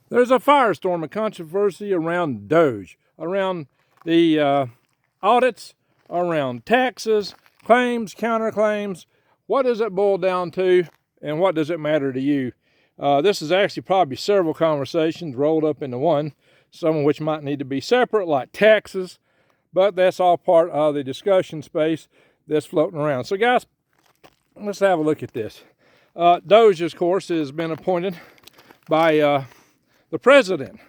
There's a firestorm of controversy around DOGE, around the audits, around taxes, claims, counterclaims. What does it boil down to, and what does it matter to you? This is actually probably several conversations rolled up into one, some of which might need to be separate, like taxes, but that's all part of the discussion space that's floating around. So guys, let's have a look at this. DOGE, of course, has been appointed by the president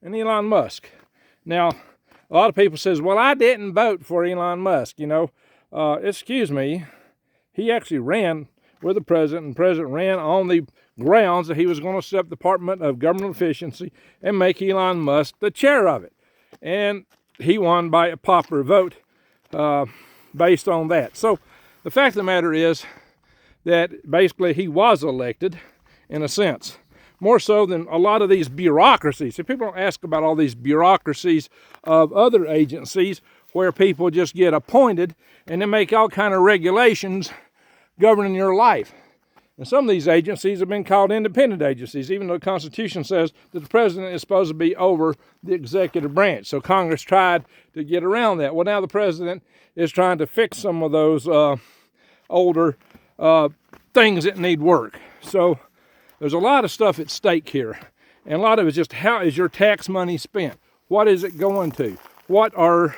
and Elon Musk. Now, a lot of people says, well, I didn't vote for Elon Musk. You know, excuse me, he actually ran with the president, and the president ran on the grounds that he was going to set up the Department of Government Efficiency and make Elon Musk the chair of it. And he won by a popular vote based on that. So the fact of the matter is that basically he was elected in a sense, more so than a lot of these bureaucracies. So people don't ask about all these bureaucracies of other agencies where people just get appointed and then make all kind of regulations governing your life. And some of these agencies have been called independent agencies, even though the Constitution says that the president is supposed to be over the executive branch. So Congress tried to get around that. Well, now the president is trying to fix some of those older things that need work. So there's a lot of stuff at stake here. And a lot of it is just, how is your tax money spent? What is it going to? What are,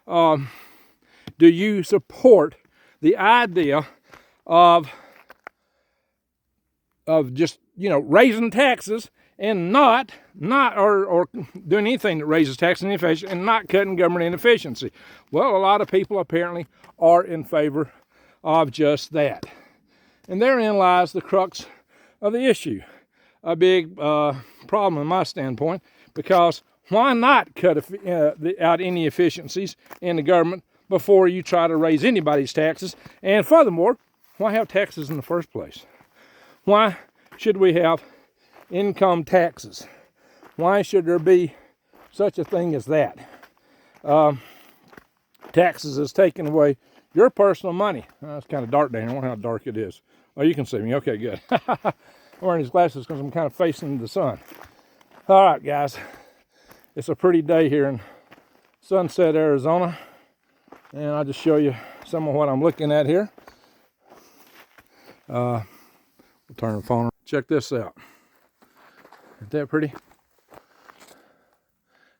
do you support the idea of just, you know, raising taxes and not or doing anything that raises tax inefficiency and not cutting government inefficiency? Well, a lot of people apparently are in favor of just that. And therein lies the crux of the issue. A big problem in my standpoint, because why not cut out any efficiencies in the government before you try to raise anybody's taxes? And furthermore, why have taxes in the first place? Why should we have income taxes? Why should there be such a thing as that? Taxes is taking away your personal money. It's kind of dark down here. I wonder how dark it is. Oh, you can see me. Okay, good. I'm wearing these glasses because I'm kind of facing the sun. All right, guys. It's a pretty day here in Sunset, Arizona. And I'll just show you some of what I'm looking at here. We'll turn the phone on. Check this out. Isn't that pretty?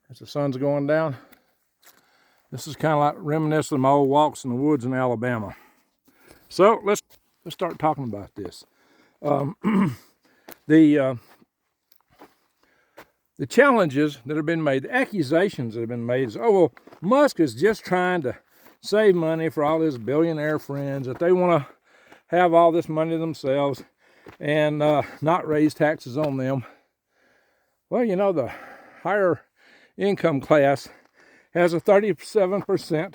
As the sun's going down. This is kind of like reminiscent of my old walks in the woods in Alabama. So let's start talking about this. The challenges that have been made, the accusations that have been made is, oh, well, Musk is just trying to save money for all his billionaire friends, that they want to have all this money themselves and not raise taxes on them. Well, you know, the higher income class has a 37%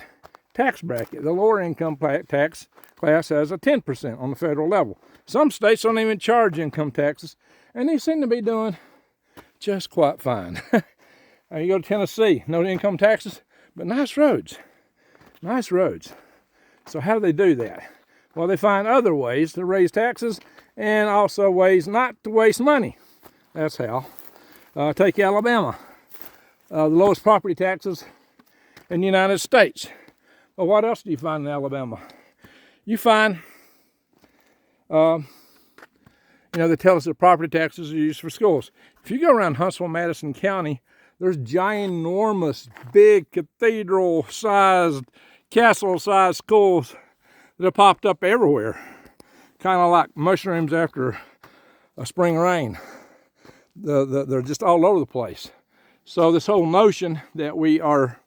tax bracket. The lower income tax class has a 10% on the federal level. Some states don't even charge income taxes, and they seem to be doing just quite fine. You go to Tennessee, no income taxes, but nice roads. Nice roads. So how do they do that? Well, they find other ways to raise taxes and also ways not to waste money. That's how. Take Alabama. The lowest property taxes in the United States. Well, what else do you find in Alabama? You find, they tell us that property taxes are used for schools. If you go around Huntsville, Madison County, there's ginormous, big cathedral-sized, castle-sized schools that have popped up everywhere. Kind of like mushrooms after a spring rain. They're just all over the place. So this whole notion that we are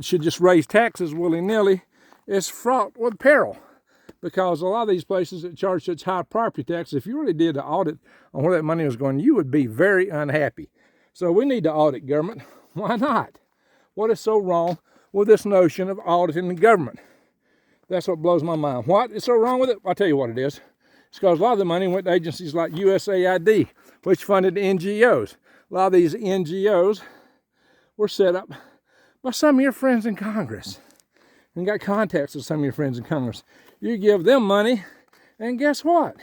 should just raise taxes willy-nilly is fraught with peril, because a lot of these places that charge such high property taxes, if you really did an audit on where that money was going, you would be very unhappy. So we need to audit government. Why not? What is so wrong with this notion of auditing the government? That's what blows my mind. What is so wrong with it? I'll tell you what it is. It's because a lot of the money went to agencies like USAID, which funded NGOs. A lot of these NGOs were set up by some of your friends in Congress, and got contacts with some of your friends in Congress. You give them money, and guess what?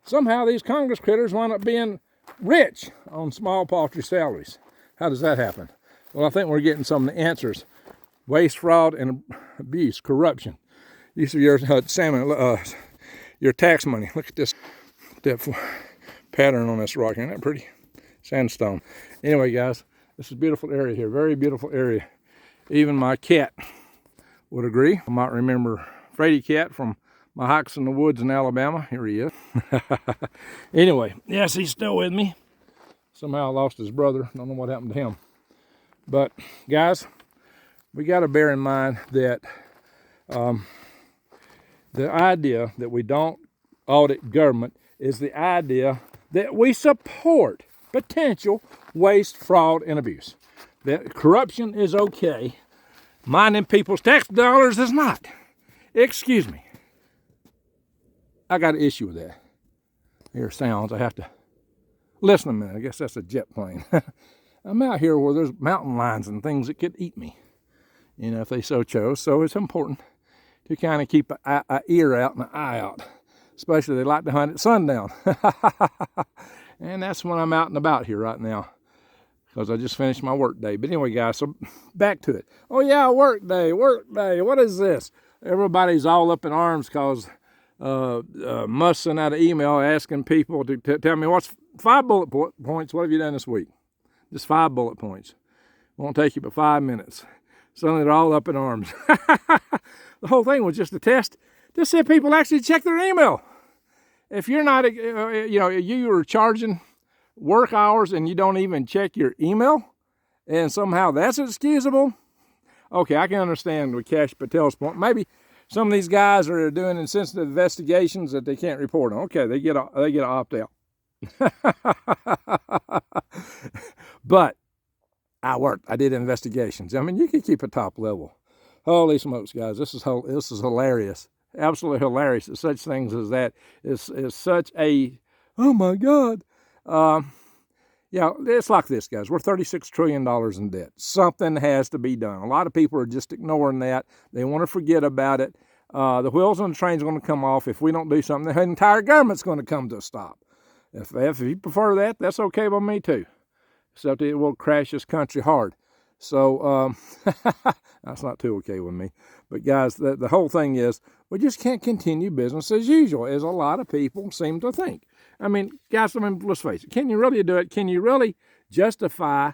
somehow these Congress critters wind up being rich on small paltry salaries. How does that happen? Well, I think we're getting some of the answers. Waste, fraud, and abuse, corruption. Use of your your tax money. Look at this, that pattern on this rock. Isn't that pretty? Sandstone. Anyway, guys, this is a beautiful area here. Very beautiful area. Even my cat would agree. I might remember Frady Cat from my hikes in the woods in Alabama. Here he is. Anyway, yes, he's still with me. Somehow I lost his brother. Don't know what happened to him. But, guys, we got to bear in mind that the idea that we don't audit government is the idea that we support potential waste, fraud, and abuse. That corruption is okay. Minding people's tax dollars is not. Excuse me. I got an issue with that. Here sounds, I have to listen a minute. I guess that's a jet plane. I'm out here where there's mountain lions and things that could eat me, you know, if they so chose. So it's important to kind of keep an ear out and an eye out. Especially they like to hunt at sundown. And that's when I'm out and about here right now, because I just finished my work day. But anyway, guys, so back to it. Oh yeah, work day. What is this? Everybody's all up in arms because Musk sent out an email asking people to tell me what's 5 bullet points. What have you done this week? Just 5 bullet points. Won't take you but 5 minutes. Suddenly they're all up in arms. The whole thing was just a test to see if people actually check their email. If you're not, you know, you are charging work hours and you don't even check your email, and somehow that's excusable. Okay, I can understand with Cash Patel's point. Maybe some of these guys are doing insensitive investigations that they can't report on. Okay, they get an opt out. But I worked. I did investigations. I mean, you can keep a top level. Holy smokes, guys! This is hilarious. Absolutely hilarious that such things as that is such a, oh my God. Yeah, it's like this, guys. We're $36 trillion in debt. Something has to be done. A lot of people are just ignoring that. They want to forget about it. The wheels on the train's going to come off. If we don't do something, the entire government's going to come to a stop. If you prefer that, that's okay by me too. Except it will crash this country hard. So that's not too okay with me. But guys, the whole thing is we just can't continue business as usual, as a lot of people seem to think. I mean, guys, let's face it. Can you really do it? Can you really justify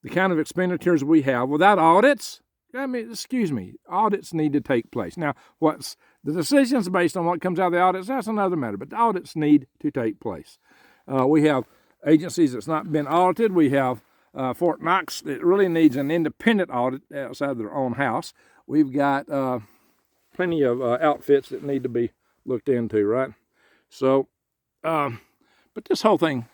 the kind of expenditures we have without audits? I mean, excuse me, audits need to take place. Now, what's the decisions based on what comes out of the audits, that's another matter, but the audits need to take place. We have agencies that's not been audited. We have Fort Knox that really needs an independent audit outside of their own house. We've got plenty of outfits that need to be looked into, right? So, but this whole thing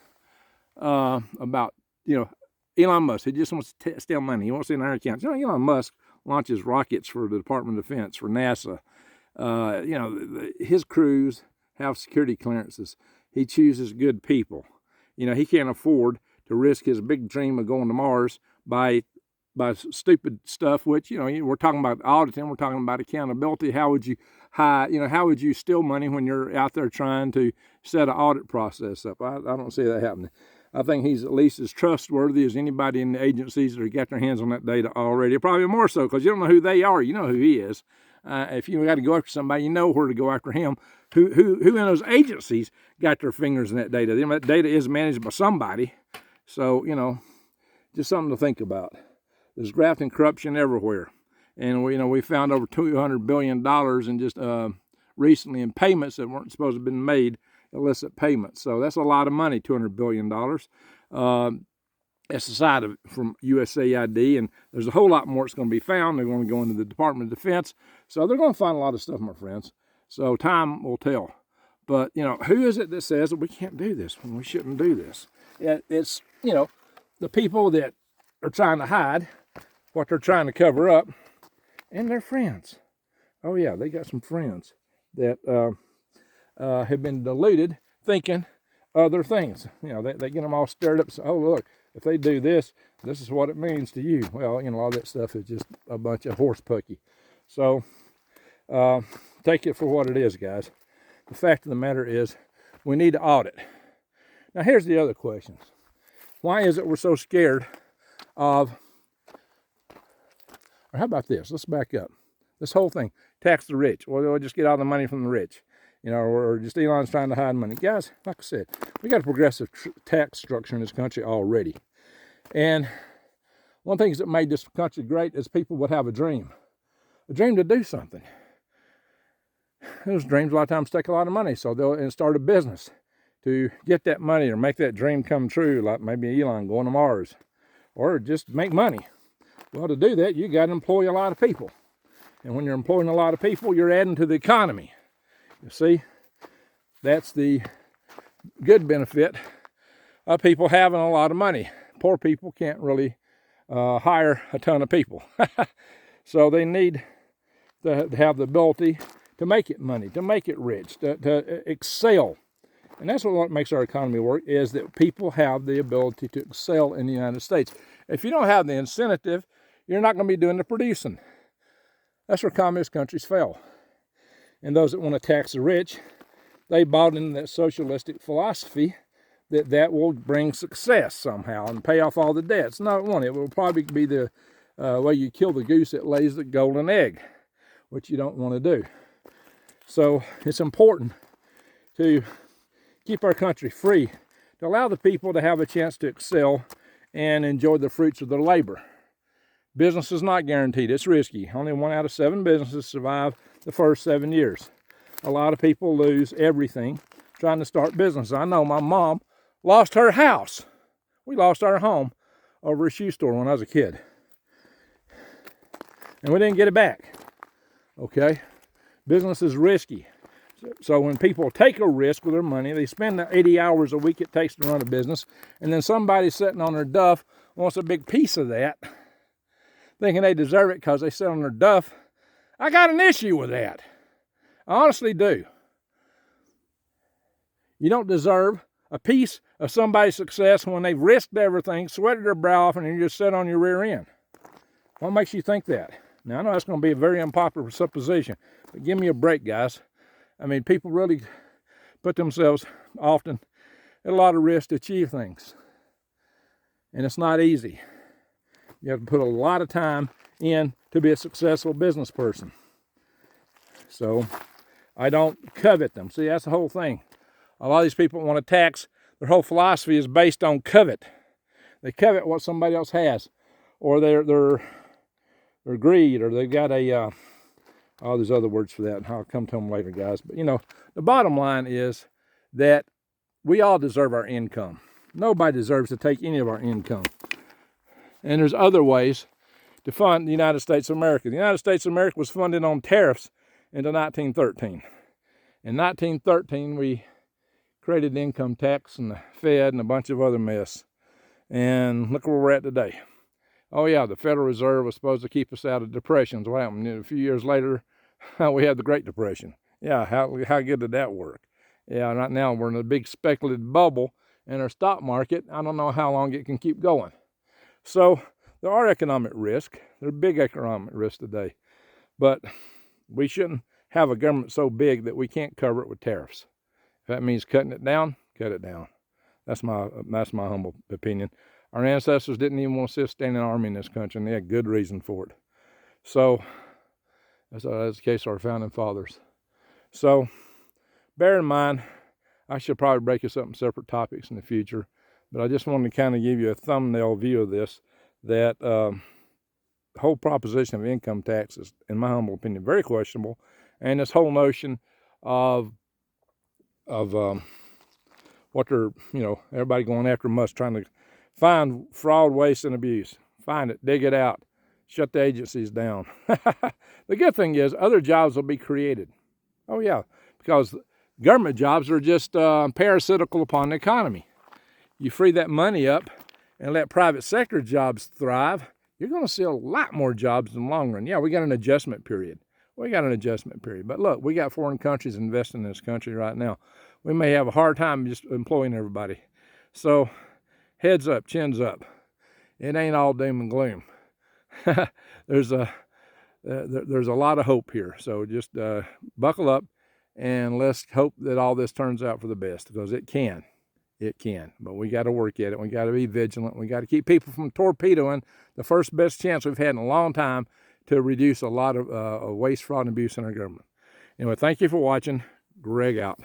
about, you know, Elon Musk, he just wants to steal money. He wants to in our accounts. You know, Elon Musk launches rockets for the Department of Defense, for NASA. You know, his crews have security clearances. He chooses good people. You know, he can't afford to risk his big dream of going to Mars by stupid stuff, which, you know, we're talking about auditing, we're talking about accountability. How would you how would you steal money when you're out there trying to set an audit process up? I don't see that happening. I think he's at least as trustworthy as anybody in the agencies that have got their hands on that data already. Probably more so, because you don't know who they are. You know who he is. If you got to go after somebody, you know where to go after him. Who in those agencies got their fingers in that data? That data is managed by somebody. So, you know, just something to think about. There's graft and corruption everywhere. And we found over $200 billion in just recently in payments that weren't supposed to have been made, illicit payments. So that's a lot of money, $200 billion. That's aside from USAID, and there's a whole lot more that's going to be found. They're going to go into the Department of Defense. So they're going to find a lot of stuff, my friends. So time will tell. But, you know, who is it that says that we can't do this when we shouldn't do this? It's, you know, the people that are trying to hide what they're trying to cover up, and their friends. Oh, yeah, they got some friends that have been deluded thinking other things. You know, they get them all stirred up. So, oh, look, if they do this, this is what it means to you. Well, you know, all that stuff is just a bunch of horse pucky. So take it for what it is, guys. The fact of the matter is we need to audit. Now here's the other question. Why is it we're so scared of, or how about this? Let's back up. This whole thing, tax the rich. Or they'll just get all the money from the rich. You know, or just Elon's trying to hide money. Guys, like I said, we got a progressive tax structure in this country already. And one of the things that made this country great is people would have a dream to do something. Those dreams a lot of times take a lot of money, so they'll start a business to get that money or make that dream come true, like maybe Elon going to Mars, or just make money. Well, to do that, you got to employ a lot of people. And when you're employing a lot of people, you're adding to the economy. You see, that's the good benefit of people having a lot of money. Poor people can't really hire a ton of people. So they need to have the ability to make it money, to make it rich, to excel. And that's what makes our economy work, is that people have the ability to excel in the United States. If you don't have the incentive, you're not going to be doing the producing. That's where communist countries fail. And those that want to tax the rich, they bought into that socialistic philosophy that will bring success somehow and pay off all the debts. No, it won't. It will probably be the way you kill the goose that lays the golden egg, which you don't want to do. So it's important to keep our country free, to allow the people to have a chance to excel and enjoy the fruits of their labor. Business is not guaranteed. It's risky. Only 1 out of 7 businesses survive the first 7 years. A lot of people lose everything trying to start business. I know my mom lost her house. We lost our home over a shoe store when I was a kid. And we didn't get it back. Okay? Business is risky. So when people take a risk with their money, they spend the 80 hours a week it takes to run a business, and then somebody sitting on their duff wants a big piece of that, thinking they deserve it because they sit on their duff. I got an issue with that. I honestly do. You don't deserve a piece of somebody's success when they've risked everything, sweated their brow off, and you just sit on your rear end. What makes you think that? Now, I know that's going to be a very unpopular supposition, but give me a break, guys. I mean, people really put themselves often at a lot of risk to achieve things. And it's not easy. You have to put a lot of time in to be a successful business person. So I don't covet them. See, that's the whole thing. A lot of these people want to tax, their whole philosophy is based on covet. They covet what somebody else has, or their greed, or they've got a, all these other words for that, and I'll come to them later, guys. But, you know, the bottom line is that we all deserve our income. Nobody deserves to take any of our income. And there's other ways to fund the United States of America. The United States of America was funded on tariffs until 1913. In 1913, we created the income tax and the Fed and a bunch of other mess. And look where we're at today. Oh yeah, the Federal Reserve was supposed to keep us out of depressions. What happened? A few years later, we had the Great Depression. Yeah, how good did that work? Yeah, right now we're in a big speculative bubble in our stock market. I don't know how long it can keep going. So there are economic risks. There are big economic risks today. But we shouldn't have a government so big that we can't cover it with tariffs. If that means cutting it down, cut it down. That's my humble opinion. Our ancestors didn't even want to see a standing army in this country, and they had good reason for it. So that's the case of our founding fathers. So bear in mind, I should probably break this up in separate topics in the future, but I just wanted to kind of give you a thumbnail view of this, that the whole proposition of income tax is, in my humble opinion, very questionable. And this whole notion of what they're, everybody going after Musk, trying to find fraud, waste, and abuse. Find it, dig it out, shut the agencies down. The good thing is other jobs will be created. Oh yeah, because government jobs are just parasitical upon the economy. You free that money up and let private sector jobs thrive, you're going to see a lot more jobs in the long run. Yeah, we got an adjustment period. But look, we got foreign countries investing in this country right now. We may have a hard time just employing everybody. So heads up, chins up. It ain't all doom and gloom. There's a lot of hope here. So just buckle up and let's hope that all this turns out for the best, because it can. It can, but we got to work at it. We got to be vigilant. We got to keep people from torpedoing the first best chance we've had in a long time to reduce a lot of waste, fraud, and abuse in our government. Anyway, thank you for watching. Greg out.